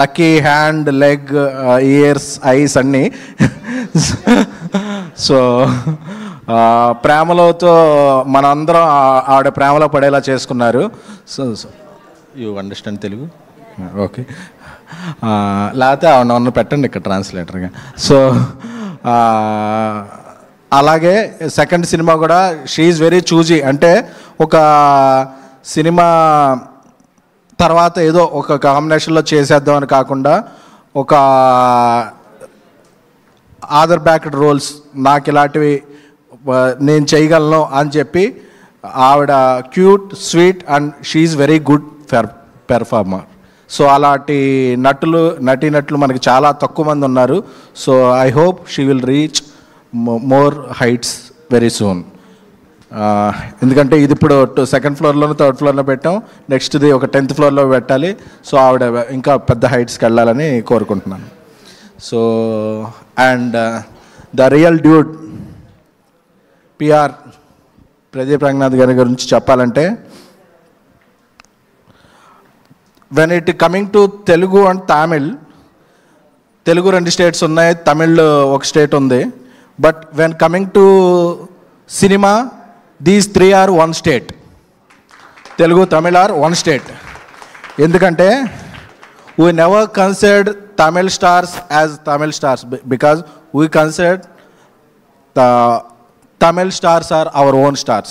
Lucky hand, leg, years, ice అన్నీ. So ప్రేమలోతో మనందరం ఆవిడ ప్రేమలో పడేలా చేసుకున్నారు. So you understand Telugu? Okay. లేకపోతే ఆవిడ పెట్టండి ఇక్కడ ట్రాన్స్లేటర్గా. సో అలాగే సెకండ్ సినిమా కూడా షీ ఈజ్ వెరీ చూజీ. అంటే ఒక సినిమా తర్వాత ఏదో ఒక కాంబినేషన్లో చేసేద్దాం అని కాకుండా ఒక ఆదర్ బ్యాక్డ్ రోల్స్, నాకు ఇలాంటివి నేను చేయగలను అని చెప్పి ఆవిడ cute, sweet and she is very good performer. So అలాంటి నటీనటులు మనకి చాలా తక్కువ మంది ఉన్నారు. So I hope she will reach more heights very soon. ఎందుకంటే ఇది ఇప్పుడు సెకండ్ ఫ్లోర్లోనూ థర్డ్ ఫ్లోర్లో పెట్టాం, నెక్స్ట్ది ఒక 10th ఫ్లోర్లో పెట్టాలి. సో ఆవిడ ఇంకా పెద్ద హైట్స్కి వెళ్ళాలని కోరుకుంటున్నాను. So and the real dude PR Pradeep Ranganath గారి గురించి చెప్పాలంటే, when it coming to Telugu and Tamil, Telugu 2 states ఉన్నాయి, తమిళ్ ఒక స్టేట్ ఉంది. But when coming to cinema, these 3 are 1 state. Telugu, Tamil are 1 state. ఎందుకంటే we never considered Tamil stars as Tamil stars because we considered the Tamil stars are our own stars.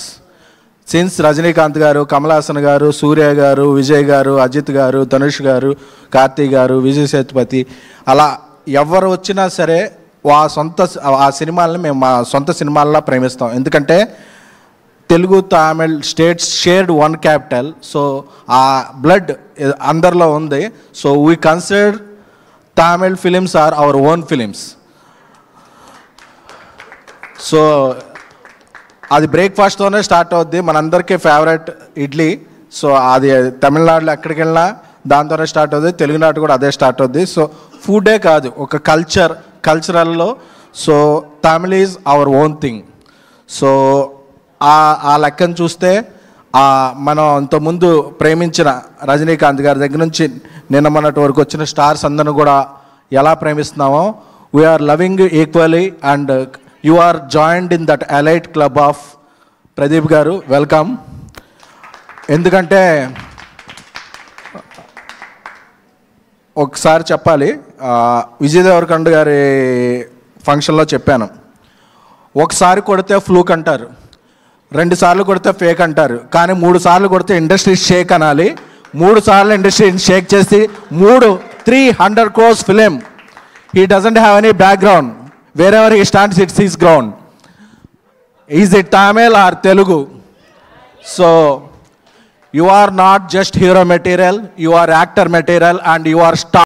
Since Rajinikanth గారు, కమల్ హాసన్ గారు, సూర్య గారు, విజయ్ గారు, అజిత్ గారు, ధనుష్ గారు, కార్తీక్ గారు, విజయ్ సేతుపతి, అలా ఎవరు వచ్చినా సరే ఆ సినిమాలని మేము మా సొంత సినిమాల్లా ప్రేమిస్తాం. ఎందుకంటే Telugu, Tamil states shared 1 capital. So ఆ బ్లడ్ అందరిలో ఉంది. So we consider Tamil films are our own films. So అది బ్రేక్ఫాస్ట్తోనే స్టార్ట్ అవుద్ది. మనందరికీ ఫేవరెట్ ఇడ్లీ. సో అది తమిళనాడులో ఎక్కడికి వెళ్ళినా దాంతోనే స్టార్ట్ అవుద్ది, తెలుగునాడు కూడా అదే స్టార్ట్ అవుద్ది. సో ఫుడే కాదు, ఒక కల్చరల్లో so Tamil is our own thing. So ఆ లెక్కను చూస్తే మనం అంతకుముందు ప్రేమించిన రజనీకాంత్ గారి దగ్గర నుంచి నిన్న మొన్నటి వరకు వచ్చిన స్టార్స్ అందరిని కూడా ఎలా ప్రేమిస్తున్నామో, we're loving equally and you are joined in that elite club of Pradeep garu. Welcome. ఎందుకంటే ఒకసారి చెప్పాలి, విజయ్ దేవరకొండ గారి ఫంక్షన్లో చెప్పాను, ఒకసారి కొడితే ఫ్లూక్ అంటారు, 2 సార్లు కొడితే ఫేక్ అంటారు, కానీ 3 సార్లు కొడితే ఇండస్ట్రీ షేక్ అనాలి. 3 సార్లు ఇండస్ట్రీ షేక్ చేసి 300 crores ఫిలిం. He doesn't have any background. Wherever he stands it's his ground. Is it Tamil or Telugu? So you are not just hero material, you are actor material and you are star.